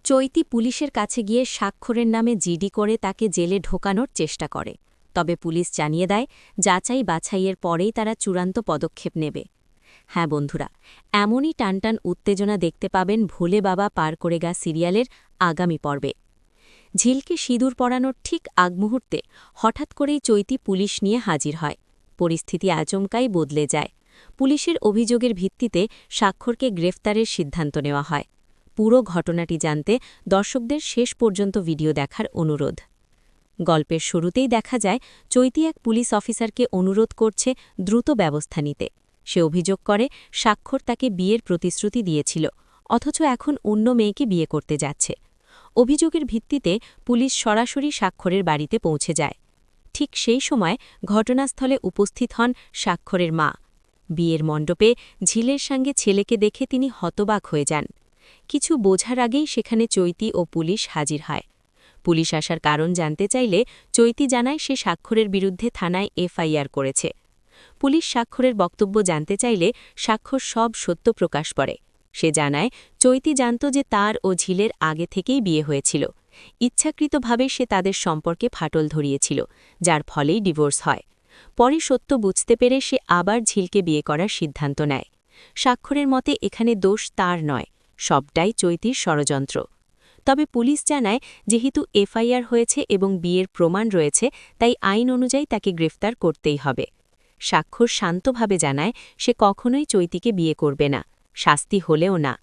চৈতি পুলিশের কাছে গিয়ে স্বাক্ষরের নামে জিডি করে তাকে জেলে ঢোকানোর চেষ্টা করে। তবে পুলিশ জানিয়ে দেয়, যাচাই বাছাইয়ের পরেই তারা চূড়ান্ত পদক্ষেপ নেবে। হ্যাঁ বন্ধুরা, এমনই টানটান উত্তেজনা দেখতে পাবেন ভোলে বাবা পার করে গা সিরিয়ালের আগামী পর্বে। ঝিলকে সিঁদুর পরানোর ঠিক আগ মুহূর্তে হঠাৎ করেই চৈতি পুলিশ নিয়ে হাজির হয়। পরিস্থিতি আচমকাই বদলে যায়। পুলিশের অভিযোগের ভিত্তিতে স্বাক্ষরকে গ্রেফতারের সিদ্ধান্ত নেওয়া হয়। পুরো ঘটনাটি জানতে দর্শকদের শেষ পর্যন্ত ভিডিও দেখার অনুরোধ। গল্পের শুরুতেই দেখা যায় চৈতি এক পুলিশ অফিসারকে অনুরোধ করছে দ্রুত ব্যবস্থা নিতে। সে অভিযোগ করে স্বাক্ষর তাকে বিয়ের প্রতিশ্রুতি দিয়েছিল, অথচ এখন অন্য মেয়েকে বিয়ে করতে যাচ্ছে। অভিযোগের ভিত্তিতে পুলিশ সরাসরি স্বাক্ষরের বাড়িতে পৌঁছে যায়। ঠিক সেই সময় ঘটনাস্থলে উপস্থিত হন স্বাক্ষরের মা। বিয়ের মণ্ডপে ঝিলের সঙ্গে ছেলেকে দেখে তিনি হতবাক হয়ে যান। কিছু বোঝার আগেই সেখানে চৈতি ও পুলিশ হাজির হয়। পুলিশ আসার কারণ জানতে চাইলে চৈতি জানায় সে স্বাক্ষরের বিরুদ্ধে থানায় এফআইআর করেছে। পুলিশ স্বাক্ষরের বক্তব্য জানতে চাইলে স্বাক্ষর সব সত্য প্রকাশ করে। সে জানায় চৈতি জানত যে তার ও ঝিলের আগে থেকেই বিয়ে হয়েছিল। ইচ্ছাকৃতভাবে সে তাদের সম্পর্কে ফাটল ধরিয়েছিল, যার ফলেই ডিভোর্স হয়। পরে সত্য বুঝতে পেরে সে আবার ঝিলকে বিয়ে করার সিদ্ধান্ত নেয়। স্বাক্ষরের মতে এখানে দোষ তার নয়, সবটাই চৈতির ষড়যন্ত্র। তবে পুলিশ জানায় যেহেতু এফআইআর হয়েছে এবং বিয়ের প্রমাণ রয়েছে, তাই আইন অনুযায়ী তাকে গ্রেফতার করতেই হবে। স্বাক্ষর শান্তভাবে জানায় সে কখনোই চৈতিকে বিয়ে করবে না, শাস্তি হলেও না।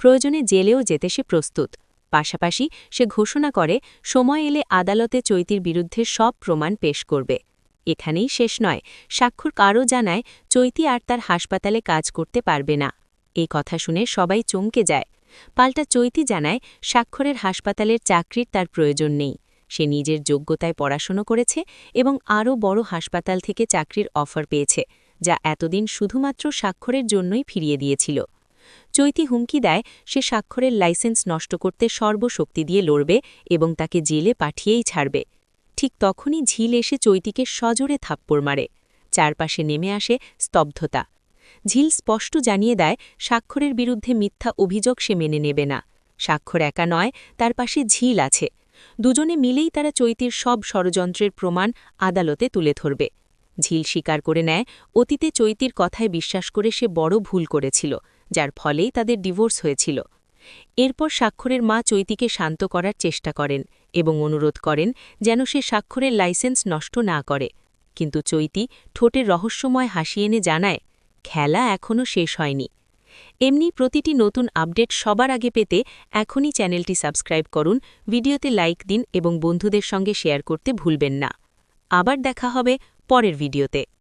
প্রয়োজনে জেলেও যেতে সে প্রস্তুত। পাশাপাশি সে ঘোষণা করে সময় এলে আদালতে চৈতির বিরুদ্ধে সব প্রমাণ পেশ করবে। এখানেই শেষ নয়, স্বাক্ষর আরও জানায় চৈতি আর তার হাসপাতালে কাজ করতে পারবে না। এই কথা শুনে সবাই চমকে যায়। পাল্টা চৈতি জানায় স্বাক্ষরের হাসপাতালের চাকরির তার প্রয়োজন নেই। সে নিজের যোগ্যতায় পড়াশোনা করেছে এবং আরও বড় হাসপাতাল থেকে চাকরির অফার পেয়েছে, যা এতদিন শুধুমাত্র স্বাক্ষরের জন্যই ফিরিয়ে দিয়েছিল। চৈতি হুমকি দেয় সে স্বাক্ষরের লাইসেন্স নষ্ট করতে সর্বশক্তি দিয়ে লড়বে এবং তাকে জেলে পাঠিয়েই ছাড়বে। ঠিক তখনই ঝিল এসে চৈতিকে সজোরে থাপ্পড় মারে। চারপাশে নেমে আসে স্তব্ধতা। ঝিল স্পষ্ট জানিয়ে দেয় স্বাক্ষরের বিরুদ্ধে মিথ্যা অভিযোগ সে মেনে নেবে না। স্বাক্ষর একা নয়, তার পাশে ঝিল আছে। দুজনে মিলেই তারা চৈতির সব ষড়যন্ত্রের প্রমাণ আদালতে তুলে ধরবে। ঝিল স্বীকার করে নেয় অতীতে চৈতির কথায় বিশ্বাস করে সে বড় ভুল করেছিল, যার ফলেই তাদের ডিভোর্স হয়েছিল। এরপর স্বাক্ষরের মা চৈতিকে শান্ত করার চেষ্টা করেন এবং অনুরোধ করেন যেন সে স্বাক্ষরের লাইসেন্স নষ্ট না করে। কিন্তু চৈতি ঠোঁটের রহস্যময় হাসি এনে জানায় খেলা এখনও শেষ হয়নি। এমনি প্রতিটি নতুন আপডেট সবার আগে পেতে এখনই চ্যানেলটি সাবস্ক্রাইব করুন, ভিডিওতে লাইক দিন এবং বন্ধুদের সঙ্গে শেয়ার করতে ভুলবেন না। আবার দেখা হবে পরের ভিডিওতে।